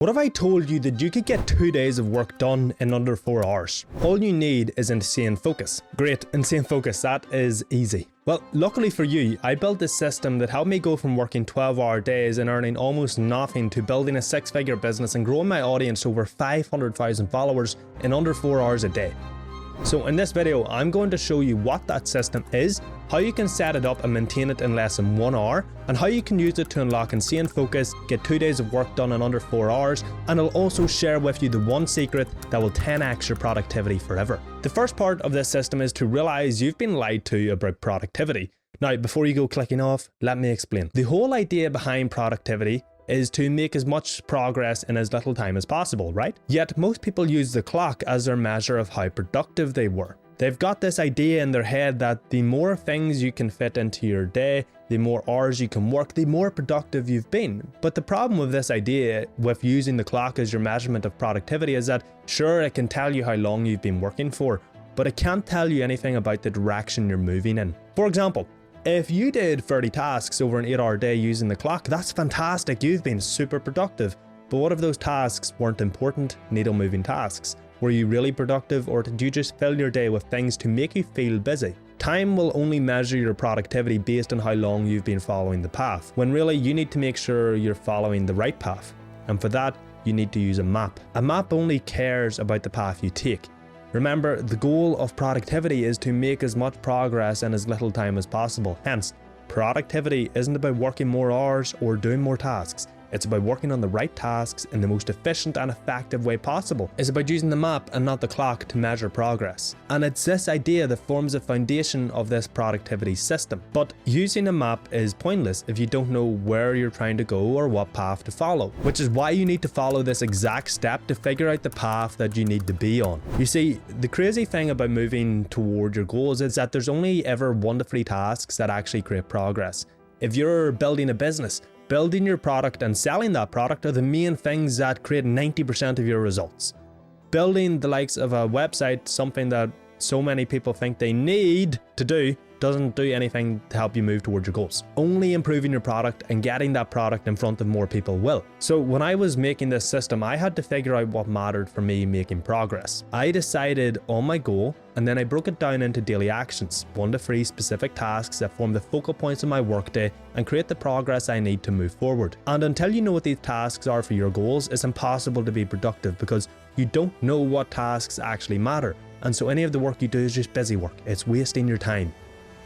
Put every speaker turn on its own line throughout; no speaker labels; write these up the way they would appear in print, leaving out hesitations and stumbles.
What if I told you that you could get 2 days of work done in under 4 hours? All you need is Insane Focus. Great, Insane Focus, that is easy. Well, luckily for you, I built this system that helped me go from working 12-hour days and earning almost nothing to building a 6-figure business and growing my audience to over 500,000 followers in under 4 hours a day. So in this video, I'm going to show you what that system is, how you can set it up and maintain it in less than 1 hour, and how you can use it to unlock Insane Focus, get 2 days of work done in under 4 hours, and I'll also share with you the one secret that will 10x your productivity forever. The first part of this system is to realize you've been lied to about productivity. Now, before you go clicking off, let me explain. The whole idea behind productivity is to make as much progress in as little time as possible, right? Yet most people use the clock as their measure of how productive they were. They've got this idea in their head that the more things you can fit into your day, the more hours you can work, the more productive you've been. But the problem with this idea with using the clock as your measurement of productivity is that sure, it can tell you how long you've been working for, but it can't tell you anything about the direction you're moving in. For example, if you did 30 tasks over an 8-hour day using the clock, that's fantastic, you've been super productive. But what if those tasks weren't important, needle-moving tasks? Were you really productive, or did you just fill your day with things to make you feel busy? Time will only measure your productivity based on how long you've been following the path, when really you need to make sure you're following the right path. And for that, you need to use a map. A map only cares about the path you take. Remember, the goal of productivity is to make as much progress in as little time as possible. Hence, productivity isn't about working more hours or doing more tasks. It's about working on the right tasks in the most efficient and effective way possible. It's about using the map and not the clock to measure progress. And it's this idea that forms the foundation of this productivity system. But using a map is pointless if you don't know where you're trying to go or what path to follow, which is why you need to follow this exact step to figure out the path that you need to be on. You see, the crazy thing about moving toward your goals is that there's only ever 1 to 3 tasks that actually create progress. If you're building a business, building your product and selling that product are the main things that create 90% of your results. Building the likes of a website, something that so many people think they need to do, doesn't do anything to help you move towards your goals. Only improving your product and getting that product in front of more people will. So when I was making this system, I had to figure out what mattered for me making progress. I decided on my goal, and then I broke it down into daily actions, 1 to 3 specific tasks that form the focal points of my workday and create the progress I need to move forward. And until you know what these tasks are for your goals, it's impossible to be productive because you don't know what tasks actually matter. And so any of the work you do is just busy work. It's wasting your time.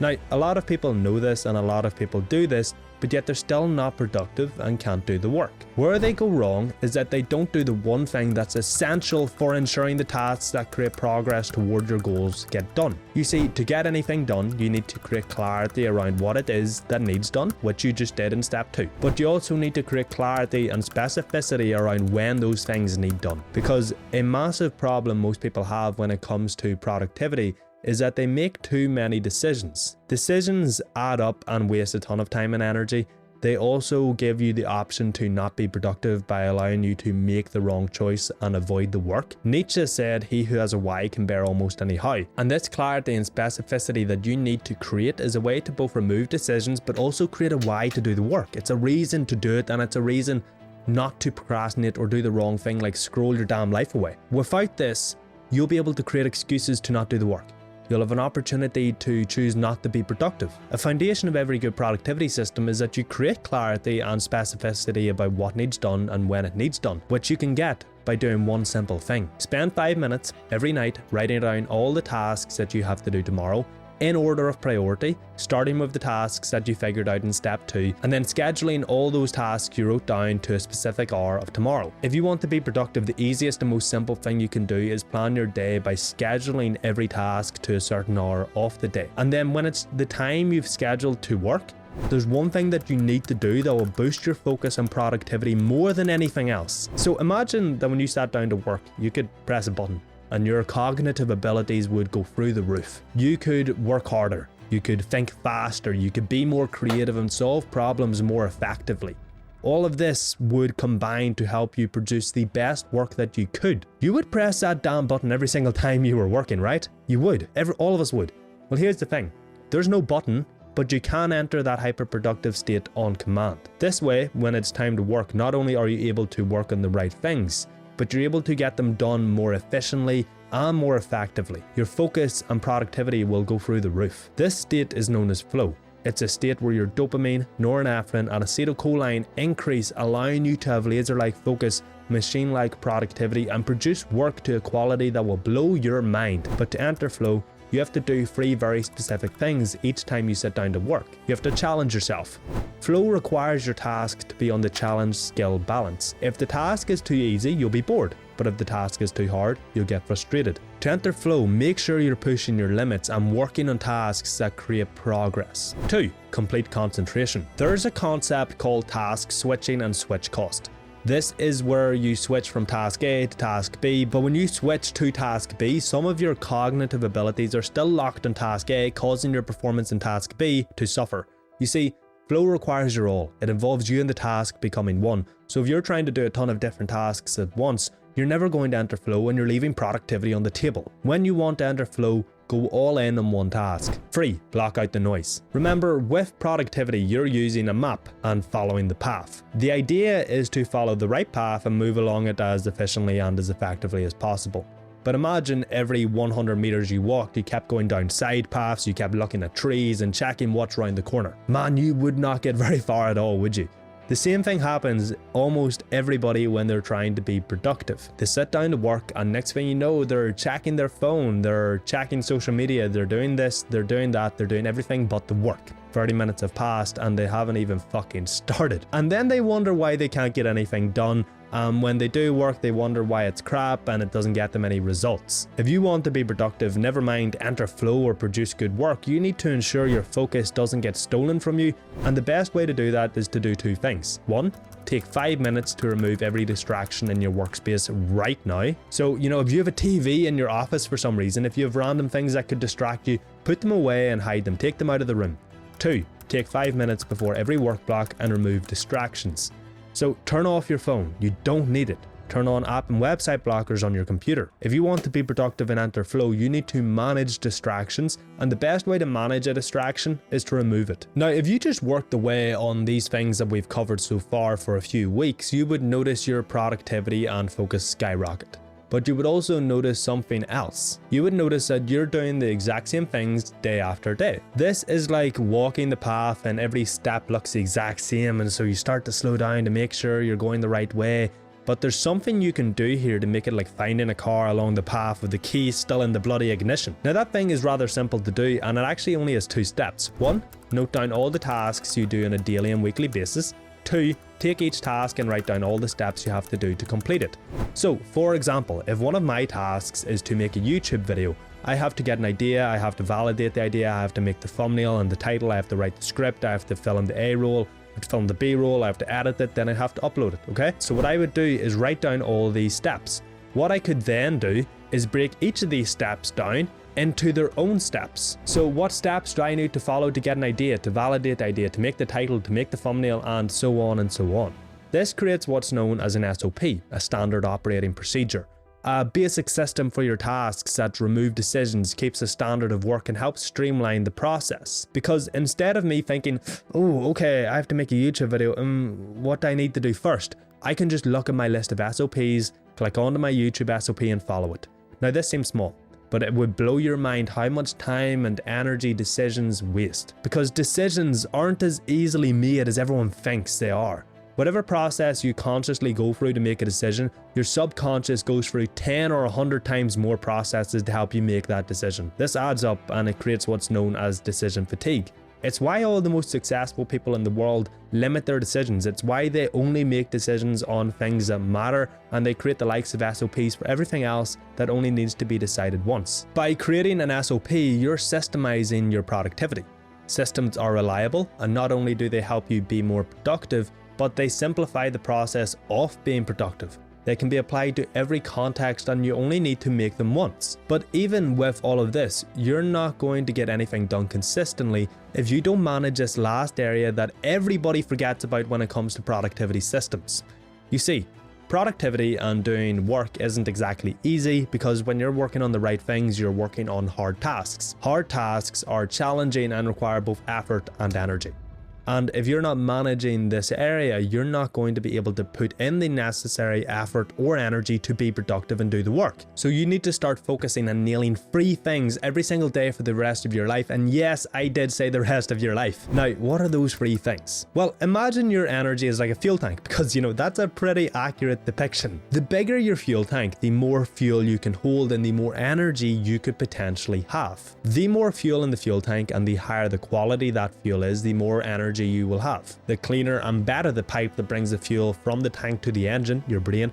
Now, a lot of people know this and a lot of people do this, but yet they're still not productive and can't do the work. Where they go wrong is that they don't do the one thing that's essential for ensuring the tasks that create progress toward your goals get done. You see, to get anything done, you need to create clarity around what it is that needs done, which you just did in step 2. But you also need to create clarity and specificity around when those things need done. Because a massive problem most people have when it comes to productivity is that they make too many decisions. Decisions add up and waste a ton of time and energy. They also give you the option to not be productive by allowing you to make the wrong choice and avoid the work. Nietzsche said, "He who has a why can bear almost any how." And this clarity and specificity that you need to create is a way to both remove decisions but also create a why to do the work. It's a reason to do it, and it's a reason not to procrastinate or do the wrong thing like scroll your damn life away. Without this, you'll be able to create excuses to not do the work. You'll have an opportunity to choose not to be productive. A foundation of every good productivity system is that you create clarity and specificity about what needs done and when it needs done, which you can get by doing one simple thing. Spend 5 minutes every night writing down all the tasks that you have to do tomorrow in order of priority, starting with the tasks that you figured out in step 2, and then scheduling all those tasks you wrote down to a specific hour of tomorrow. If you want to be productive, the easiest and most simple thing you can do is plan your day by scheduling every task to a certain hour of the day. And then when it's the time you've scheduled to work, there's one thing that you need to do that will boost your focus and productivity more than anything else. So imagine that when you sat down to work, you could press a button and your cognitive abilities would go through the roof. You could work harder, you could think faster, you could be more creative and solve problems more effectively. All of this would combine to help you produce the best work that you could. You would press that damn button every single time you were working, right? You would. All of us would. Well, here's the thing. There's no button but you can enter that hyperproductive state on command. This way, when it's time to work, not only are you able to work on the right things, but you're able to get them done more efficiently and more effectively. Your focus and productivity will go through the roof. This state is known as flow. It's a state where your dopamine, norepinephrine, and acetylcholine increase, allowing you to have laser-like focus, machine-like productivity, and produce work to a quality that will blow your mind. But to enter flow, you have to do 3 very specific things each time you sit down to work. You have to challenge yourself. Flow requires your task to be on the challenge-skill balance. If the task is too easy, you'll be bored. But if the task is too hard, you'll get frustrated. To enter flow, make sure you're pushing your limits and working on tasks that create progress. 2. Complete concentration. There's a concept called task switching and switch cost. This is where you switch from task A to task B, but when you switch to task B, some of your cognitive abilities are still locked in task A, causing your performance in task B to suffer. You see, flow requires your all. It involves you and the task becoming one. So if you're trying to do a ton of different tasks at once, you're never going to enter flow and you're leaving productivity on the table. When you want to enter flow, go all in on one task. 3. Block out the noise. Remember, with productivity, you're using a map and following the path. The idea is to follow the right path and move along it as efficiently and as effectively as possible. But imagine every 100 meters you walked, you kept going down side paths, you kept looking at trees and checking what's around the corner. Man, you would not get very far at all, would you? The same thing happens almost everybody when they're trying to be productive. They sit down to work and next thing you know, they're checking their phone, they're checking social media, they're doing this, they're doing that, they're doing everything but the work. 30 minutes have passed and they haven't even fucking started. And then they wonder why they can't get anything done. When they do work, they wonder why it's crap and it doesn't get them any results. If you want to be productive, never mind enter flow or produce good work, you need to ensure your focus doesn't get stolen from you. And the best way to do that is to do 2 things. 1, take 5 minutes to remove every distraction in your workspace right now. So, if you have a TV in your office for some reason, if you have random things that could distract you, put them away and hide them, take them out of the room. 2, take 5 minutes before every work block and remove distractions. So turn off your phone, you don't need it. Turn on app and website blockers on your computer. If you want to be productive and enter flow, you need to manage distractions, and the best way to manage a distraction is to remove it. Now, if you just worked away on these things that we've covered so far for a few weeks, you would notice your productivity and focus skyrocket. But you would also notice something else. You would notice that you're doing the exact same things day after day. This is like walking the path and every step looks the exact same, and so you start to slow down to make sure you're going the right way. But there's something you can do here to make it like finding a car along the path with the key still in the bloody ignition. Now that thing is rather simple to do and it actually only has 2 steps. 1, note down all the tasks you do on a daily and weekly basis. 2, take each task and write down all the steps you have to do to complete it. So, for example, if one of my tasks is to make a YouTube video, I have to get an idea, I have to validate the idea, I have to make the thumbnail and the title, I have to write the script, I have to fill in the A roll, I have to fill in the B roll, I have to edit it, then I have to upload it, okay? So what I would do is write down all these steps. What I could then do is break each of these steps down into their own steps. So what steps do I need to follow to get an idea, to validate the idea, to make the title, to make the thumbnail, and so on and so on. This creates what's known as an SOP, a standard operating procedure. A basic system for your tasks that remove decisions, keeps a standard of work, and helps streamline the process. Because instead of me thinking, oh, okay, I have to make a YouTube video, what do I need to do first? I can just look at my list of SOPs, click onto my YouTube SOP and follow it. Now this seems small, but it would blow your mind how much time and energy decisions waste. Because decisions aren't as easily made as everyone thinks they are. Whatever process you consciously go through to make a decision, your subconscious goes through 10 or 100 times more processes to help you make that decision. This adds up and it creates what's known as decision fatigue. It's why all the most successful people in the world limit their decisions. It's why they only make decisions on things that matter, and they create the likes of SOPs for everything else that only needs to be decided once. By creating an SOP, you're systemizing your productivity. Systems are reliable, and not only do they help you be more productive, but they simplify the process of being productive. They can be applied to every context and you only need to make them once. But even with all of this, you're not going to get anything done consistently if you don't manage this last area that everybody forgets about when it comes to productivity systems. You see, Productivity and doing work isn't exactly easy because when you're working on the right things, you're working on hard tasks. Hard tasks are challenging and require both effort and energy. And if you're not managing this area, you're not going to be able to put in the necessary effort or energy to be productive and do the work. So you need to start focusing on nailing 3 things every single day for the rest of your life. And yes, I did say the rest of your life. Now, what are those 3 things? Well, imagine your energy is like a fuel tank because, that's a pretty accurate depiction. The bigger your fuel tank, the more fuel you can hold and the more energy you could potentially have. The more fuel in the fuel tank and the higher the quality that fuel is, the more energy you will have. The cleaner and better the pipe that brings the fuel from the tank to the engine, your brain,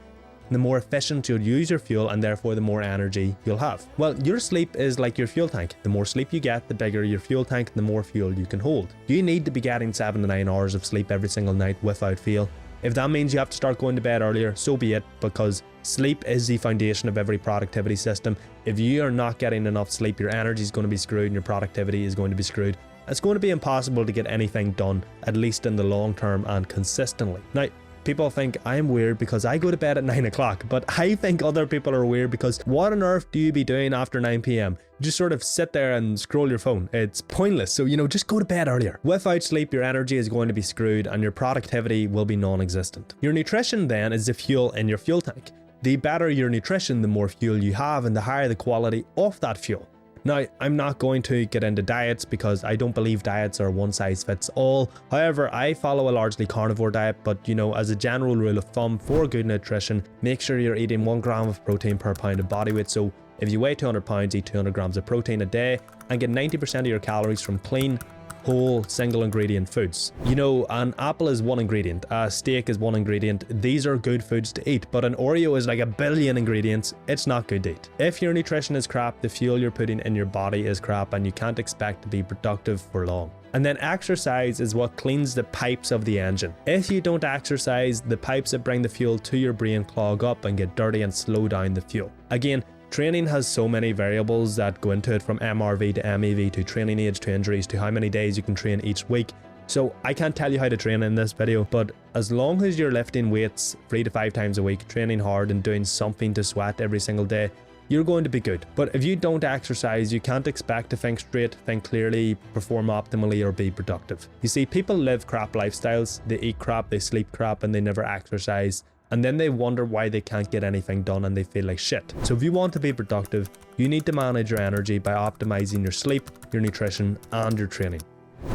the more efficient you'll use your fuel and therefore the more energy you'll have. Well, your sleep is like your fuel tank. The more sleep you get, the bigger your fuel tank, the more fuel you can hold. You need to be getting 7 to 9 hours of sleep every single night without fail. If that means you have to start going to bed earlier, so be it, because sleep is the foundation of every productivity system. If you are not getting enough sleep, your energy is going to be screwed and your productivity is going to be screwed. It's going to be impossible to get anything done, at least in the long term and consistently. Now, people think I'm weird because I go to bed at 9 o'clock, but I think other people are weird because what on earth do you be doing after 9 p.m? Just sort of sit there and scroll your phone. It's pointless, so just go to bed earlier. Without sleep, your energy is going to be screwed and your productivity will be non-existent. Your nutrition then is the fuel in your fuel tank. The better your nutrition, the more fuel you have and the higher the quality of that fuel. Now, I'm not going to get into diets because I don't believe diets are one size fits all. However, I follow a largely carnivore diet, but as a general rule of thumb for good nutrition, make sure you're eating 1 gram of protein per pound of body weight. So if you weigh 200 pounds, eat 200 grams of protein a day and get 90% of your calories from clean, whole, single ingredient foods. An apple is 1 ingredient, a steak is 1 ingredient. These are good foods to eat, but an Oreo is like 1 billion ingredients. It's not good to eat. If your nutrition is crap, the fuel you're putting in your body is crap and you can't expect to be productive for long. And then exercise is what cleans the pipes of the engine. If you don't exercise, the pipes that bring the fuel to your brain clog up and get dirty and slow down the fuel. Again, training has so many variables that go into it, from MRV to MEV to training age to injuries to how many days you can train each week. So I can't tell you how to train in this video, but as long as you're lifting weights 3 to 5 times a week, training hard and doing something to sweat every single day, you're going to be good. But if you don't exercise, you can't expect to think straight, think clearly, perform optimally, or be productive. You see, people live crap lifestyles. They eat crap, they sleep crap, and they never exercise. And then they wonder why they can't get anything done and they feel like shit. So if you want to be productive, you need to manage your energy by optimizing your sleep, your nutrition, and your training.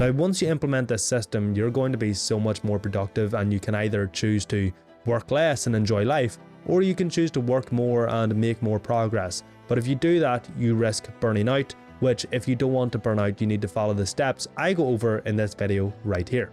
Now, once you implement this system, you're going to be so much more productive, and you can either choose to work less and enjoy life, or you can choose to work more and make more progress. But if you do that, you risk burning out, which if you don't want to burn out, you need to follow the steps I go over in this video right here.